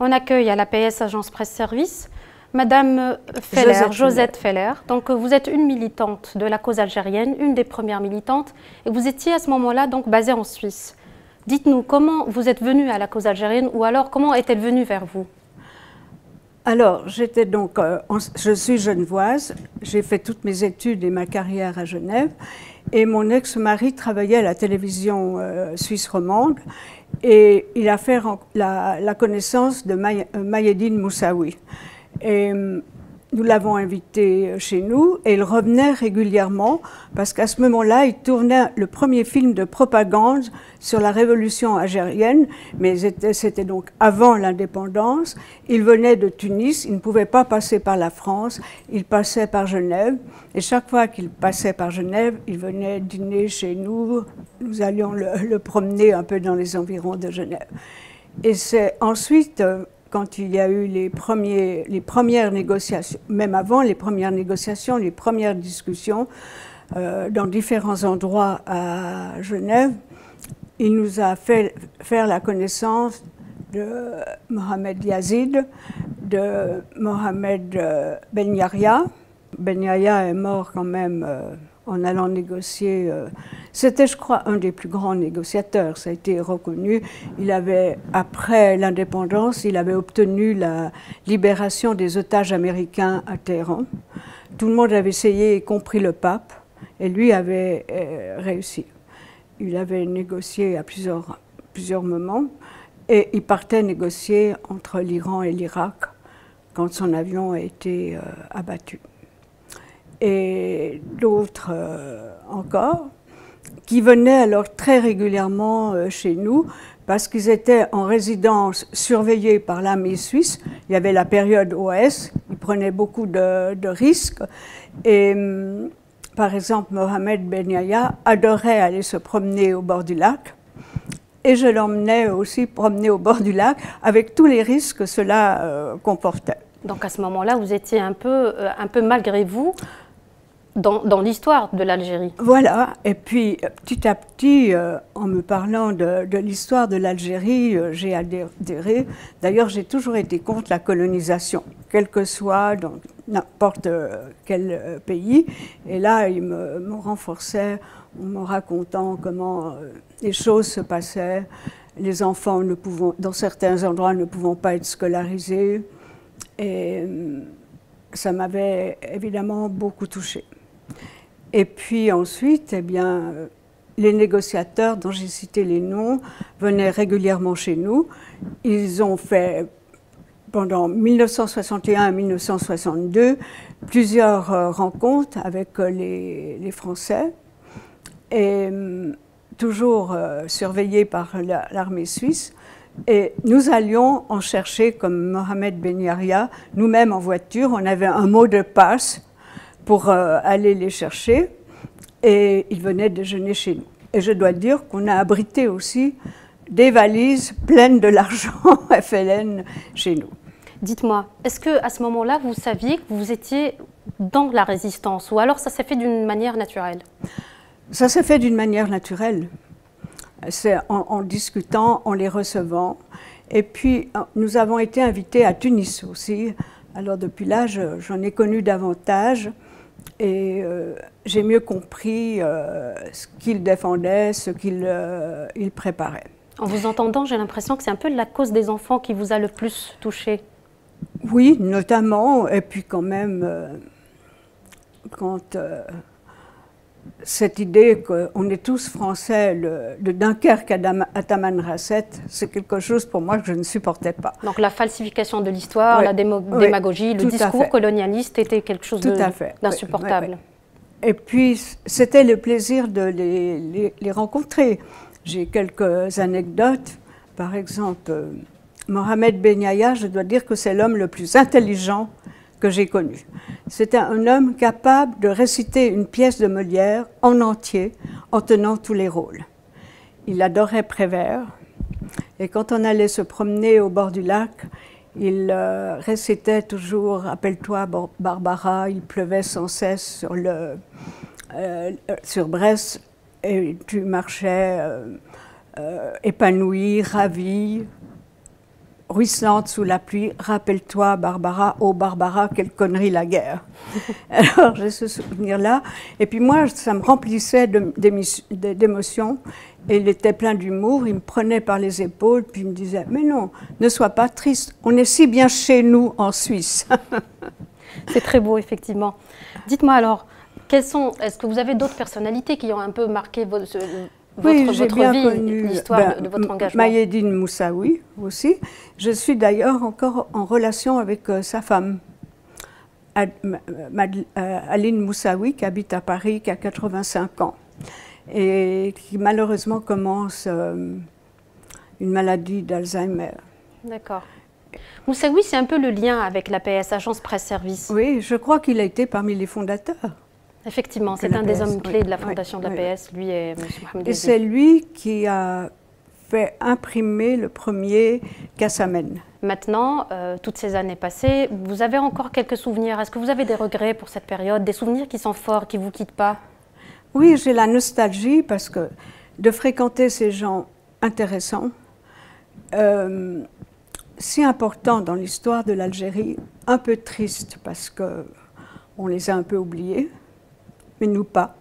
On accueille à l'APS Agence Presse Service Madame Feller, Josette Feller. Donc vous êtes une militante de la cause algérienne, une des premières militantes, et vous étiez à ce moment-là donc basée en Suisse. Dites-nous comment vous êtes venue à la cause algérienne, ou alors comment est-elle venue vers vous? Alors, j'étais donc, je suis genevoise, j'ai fait toutes mes études et ma carrière à Genève, et mon ex-mari travaillait à la télévision suisse romande, et il a fait la connaissance de Maïeddine Moussaoui. Et nous l'avons invité chez nous et il revenait régulièrement parce qu'à ce moment-là, il tournait le premier film de propagande sur la révolution algérienne, mais c'était donc avant l'indépendance. Il venait de Tunis, il ne pouvait pas passer par la France, il passait par Genève. Et chaque fois qu'il passait par Genève, il venait dîner chez nous. Nous allions le promener un peu dans les environs de Genève. Et c'est ensuite... quand il y a eu les premières négociations, même avant les premières négociations, les premières discussions dans différents endroits à Genève, il nous a fait faire la connaissance de Mohamed Yazid, de Mohamed Ben Yahya. Ben Yahya est mort quand même en allant négocier. C'était, je crois, un des plus grands négociateurs, ça a été reconnu. Il avait, après l'indépendance, il avait obtenu la libération des otages américains à Téhéran. Tout le monde avait essayé, y compris le pape, et lui avait réussi. Il avait négocié à plusieurs moments, et il partait négocier entre l'Iran et l'Irak quand son avion a été abattu. Et d'autres encore, qui venaient alors très régulièrement chez nous parce qu'ils étaient en résidence surveillés par l'armée suisse. Il y avait la période OS, ils prenaient beaucoup de risques. Et par exemple, Mohamed Ben Yahya adorait aller se promener au bord du lac. Et je l'emmenais aussi promener au bord du lac avec tous les risques que cela comportait. Donc à ce moment-là, vous étiez un peu malgré vous dans l'histoire de l'Algérie. Voilà, et puis petit à petit, en me parlant de l'histoire de l'Algérie, j'ai adhéré. D'ailleurs, j'ai toujours été contre la colonisation, quel que soit dans n'importe quel pays. Et là, il me renforçait en me racontant comment les choses se passaient. Les enfants, dans certains endroits, ne pouvant pas être scolarisés. Et ça m'avait évidemment beaucoup touchée. Et puis ensuite, eh bien, les négociateurs dont j'ai cité les noms venaient régulièrement chez nous. Ils ont fait, pendant 1961 et 1962, plusieurs rencontres avec les Français, et toujours surveillés par l'armée suisse. Et nous allions en chercher, comme Mohamed Ben Yahya, nous-mêmes en voiture. On avait un mot de passe pour aller les chercher, et ils venaient déjeuner chez nous. Et je dois dire qu'on a abrité aussi des valises pleines de l'argent FLN chez nous. Dites-moi, est-ce qu'à ce moment-là, vous saviez que vous étiez dans la résistance, ou alors ça s'est fait d'une manière naturelle? Ça s'est fait d'une manière naturelle. C'est en discutant, en les recevant. Et puis, nous avons été invités à Tunis aussi. Alors depuis là, j'en ai connu davantage. Et j'ai mieux compris ce qu'il défendait, ce qu'il préparait. En vous entendant, j'ai l'impression que c'est un peu la cause des enfants qui vous a le plus touché. Oui, notamment. Et puis quand même, quand cette idée qu'on est tous français, de Dunkerque à Tamanrasset, c'est quelque chose pour moi que je ne supportais pas. Donc la falsification de l'histoire, oui, la démagogie, oui, le discours colonialiste était quelque chose d'insupportable. Oui, oui. Et puis c'était le plaisir de les rencontrer. J'ai quelques anecdotes. Par exemple, Mohamed Ben Yahya, je dois dire que c'est l'homme le plus intelligent que j'ai connu. C'était un homme capable de réciter une pièce de Molière en entier, en tenant tous les rôles. Il adorait Prévert, et quand on allait se promener au bord du lac, il récitait toujours « Appelle-toi Barbara », il pleuvait sans cesse sur Brest, et tu marchais épanoui, ravi. ruisselante sous la pluie, rappelle-toi Barbara, oh Barbara, quelle connerie la guerre. Alors j'ai ce souvenir-là, et puis moi ça me remplissait d'émotions, et il était plein d'humour, il me prenait par les épaules, puis il me disait, mais non, ne sois pas triste, on est si bien chez nous en Suisse. C'est très beau, effectivement. Dites-moi alors, est-ce que vous avez d'autres personnalités qui ont un peu marqué votre vie, l'histoire de votre engagement? Maïeddine Moussaoui aussi. Je suis d'ailleurs encore en relation avec sa femme, Aline Moussaoui, qui habite à Paris, qui a 85 ans et qui malheureusement commence une maladie d'Alzheimer. D'accord. Moussaoui, c'est un peu le lien avec l'APS, Agence Presse Service. Oui, je crois qu'il a été parmi les fondateurs. Effectivement, c'est un des hommes clés de la fondation de l'APS, lui et M. Mohamed. Et c'est lui qui a fait imprimer le premier Cassamen. Maintenant, toutes ces années passées, vous avez encore quelques souvenirs. Est-ce que vous avez des regrets pour cette période, des souvenirs qui sont forts, qui ne vous quittent pas? Oui, j'ai la nostalgie parce que de fréquenter ces gens intéressants, si importants dans l'histoire de l'Algérie, un peu tristes parce qu'on les a un peu oubliés, mais nous pas.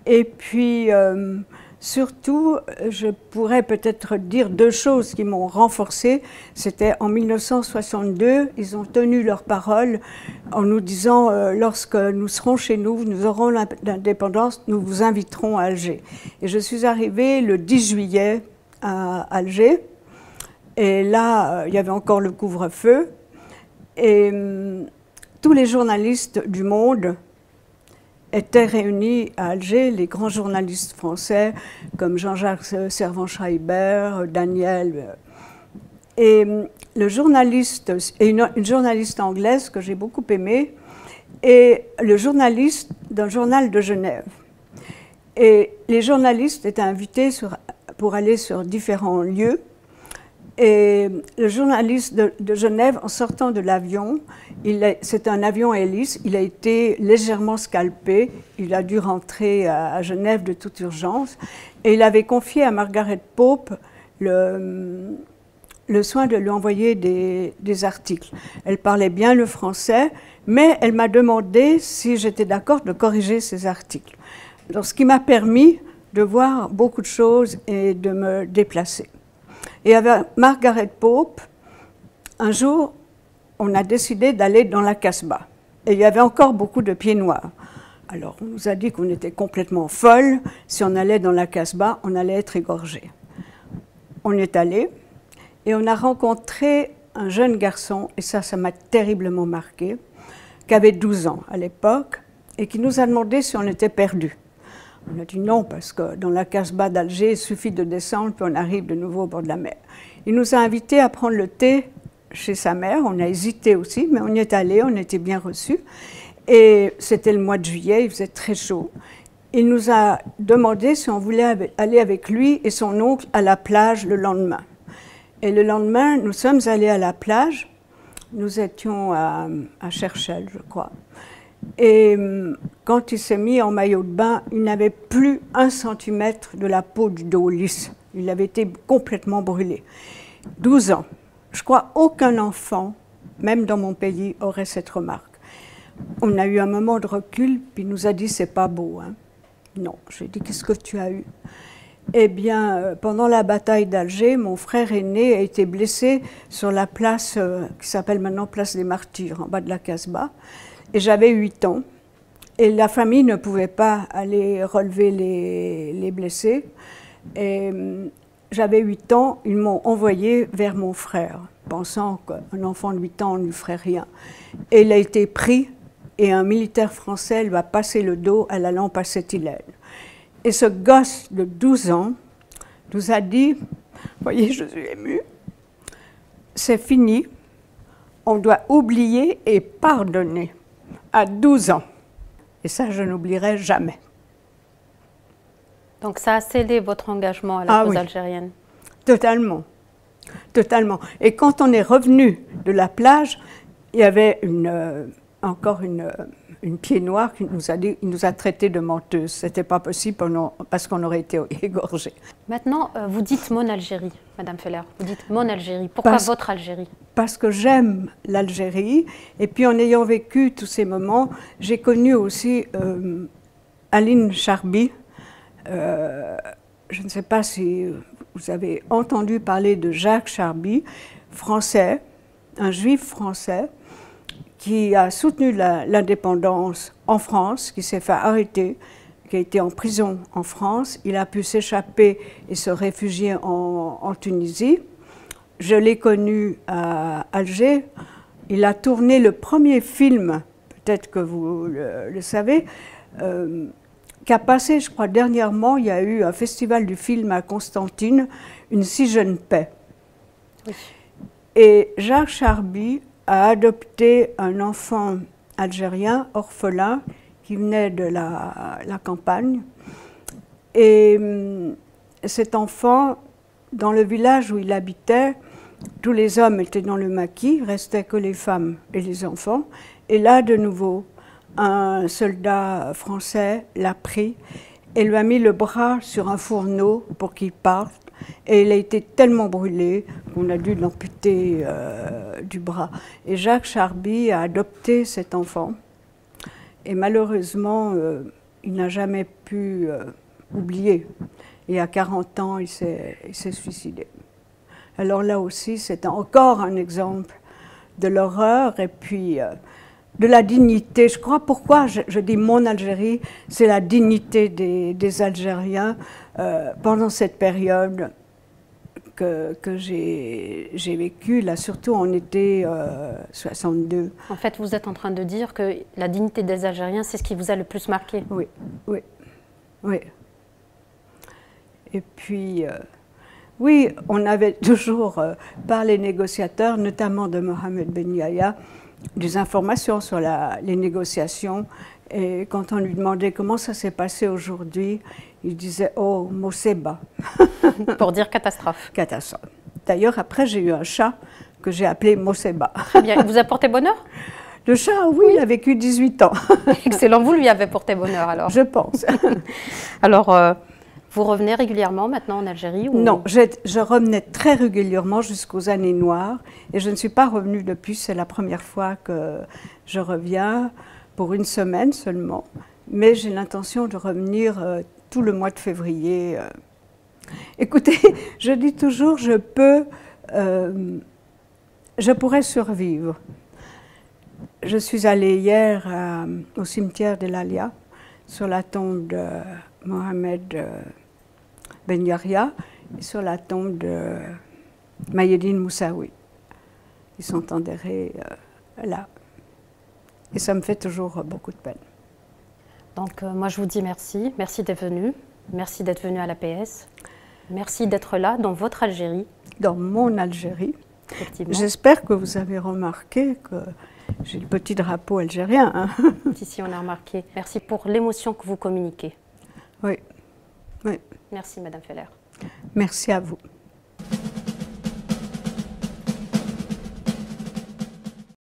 Et puis, surtout, je pourrais peut-être dire deux choses qui m'ont renforcée. C'était en 1962, ils ont tenu leur parole en nous disant lorsque nous serons chez nous, nous aurons l'indépendance, nous vous inviterons à Alger. Et je suis arrivée le 10 juillet à Alger, et là, il y avait encore le couvre-feu, et tous les journalistes du monde étaient réunis à Alger, les grands journalistes français comme Jean-Jacques Servan-Schreiber, Daniel, et le journaliste, et une journaliste anglaise que j'ai beaucoup aimée, et le journaliste d'un journal de Genève. Et les journalistes étaient invités pour aller sur différents lieux. Et le journaliste de Genève, en sortant de l'avion, c'est un avion hélice, il a été légèrement scalpé, il a dû rentrer à Genève de toute urgence, et il avait confié à Margaret Pope le soin de lui envoyer des articles. Elle parlait bien le français, mais elle m'a demandé si j'étais d'accord de corriger ces articles. Alors, ce qui m'a permis de voir beaucoup de choses et de me déplacer. Et avec Margaret Pope, un jour, on a décidé d'aller dans la Casbah. Et il y avait encore beaucoup de pieds noirs. Alors, on nous a dit qu'on était complètement folles. Si on allait dans la Casbah, on allait être égorgés. On est allé et on a rencontré un jeune garçon, et ça m'a terriblement marqué, qui avait 12 ans à l'époque, et qui nous a demandé si on était perdus. On a dit non, parce que dans la Casbah d'Alger, il suffit de descendre, puis on arrive de nouveau au bord de la mer. Il nous a invités à prendre le thé chez sa mère. On a hésité aussi, mais on y est allé, on était bien reçus. Et c'était le mois de juillet, il faisait très chaud. Il nous a demandé si on voulait aller avec lui et son oncle à la plage le lendemain. Et le lendemain, nous sommes allés à la plage. Nous étions à Cherchel, je crois. Et quand il s'est mis en maillot de bain, il n'avait plus 1 centimètre de la peau du dos lisse. Il avait été complètement brûlé. 12 ans. Je crois aucun enfant, même dans mon pays, aurait cette remarque. On a eu un moment de recul, puis il nous a dit « c'est pas beau, hein ». Non, j'ai dit « qu'est-ce que tu as eu ?» Eh bien, pendant la bataille d'Alger, mon frère aîné a été blessé sur la place qui s'appelle maintenant Place des Martyrs, en bas de la Casbah. Et j'avais 8 ans, et la famille ne pouvait pas aller relever les blessés. Et j'avais 8 ans, ils m'ont envoyé vers mon frère, pensant qu'un enfant de 8 ans ne lui ferait rien. Et il a été pris, et un militaire français lui a passé le dos à la lampe acétylène. Et ce gosse de 12 ans nous a dit, voyez, je suis émue, c'est fini, on doit oublier et pardonner. À 12 ans. Et ça, je n'oublierai jamais. Donc ça a scellé votre engagement à la cause algérienne? Totalement. Totalement. Et quand on est revenu de la plage, il y avait encore une pied noire qui nous a dit, il nous a traités de menteuses. Ce n'était pas possible parce qu'on aurait été égorgés. Maintenant, vous dites mon Algérie. Madame Feller? Vous dites mon Algérie. Pourquoi votre Algérie? Parce que j'aime l'Algérie. Et puis en ayant vécu tous ces moments, j'ai connu aussi Aline Charby. Je ne sais pas si vous avez entendu parler de Jacques Charby, français, un juif français, qui a soutenu l'indépendance en France, qui s'est fait arrêter, qui a été en prison en France. Il a pu s'échapper et se réfugier en Tunisie. Je l'ai connu à Alger. Il a tourné le premier film, peut-être que vous le savez, qui a passé, je crois, dernièrement. Il y a eu un festival du film à Constantine, Une si jeune paix. Oui. Et Jacques Charby a adopté un enfant algérien, orphelin, qui venait de la campagne. Et cet enfant, dans le village où il habitait, tous les hommes étaient dans le maquis, il restait que les femmes et les enfants. Et là, de nouveau, un soldat français l'a pris et lui a mis le bras sur un fourneau pour qu'il parte. Et il a été tellement brûlé qu'on a dû l'amputer du bras. Et Jacques Charby a adopté cet enfant. Et malheureusement, il n'a jamais pu oublier. Et à 40 ans, il s'est suicidé. Alors là aussi, c'est encore un exemple de l'horreur et puis de la dignité. Je crois pourquoi je dis mon Algérie, c'est la dignité des Algériens pendant cette période que j'ai vécue, là surtout en été 62. En fait, vous êtes en train de dire que la dignité des Algériens, c'est ce qui vous a le plus marqué. Oui, oui, oui. Et puis, oui, on avait toujours, par les négociateurs, notamment de Mohamed Ben Yahya, des informations sur les négociations. Et quand on lui demandait comment ça s'est passé aujourd'hui, il disait « Oh, Moseba ». Pour dire catastrophe. Catastrophe. D'ailleurs, après, j'ai eu un chat que j'ai appelé Moseba. Très bien. Il vous a porté bonheur? Le chat, oui, il a vécu 18 ans. Excellent. Vous lui avez porté bonheur, alors? Je pense. Alors, vous revenez régulièrement maintenant en Algérie ou... Non, je revenais très régulièrement jusqu'aux années noires. Et je ne suis pas revenue depuis. C'est la première fois que je reviens, pour une semaine seulement. Mais j'ai l'intention de revenir tout le mois de février. Écoutez, je dis toujours, je pourrais survivre. Je suis allée hier au cimetière de l'Alia, sur la tombe de Mohamed Ben Yahya et sur la tombe de Maïeddine Moussaoui. Ils sont enterrés là. Et ça me fait toujours beaucoup de peine. Donc moi je vous dis merci. Merci d'être venu. Merci d'être venu à l'APS. Merci d'être là, dans votre Algérie. Dans mon Algérie. Effectivement. J'espère que vous avez remarqué que j'ai le petit drapeau algérien. Hein. Si, on a remarqué. Merci pour l'émotion que vous communiquez. Oui. Oui. Merci, Madame Feller. Merci à vous.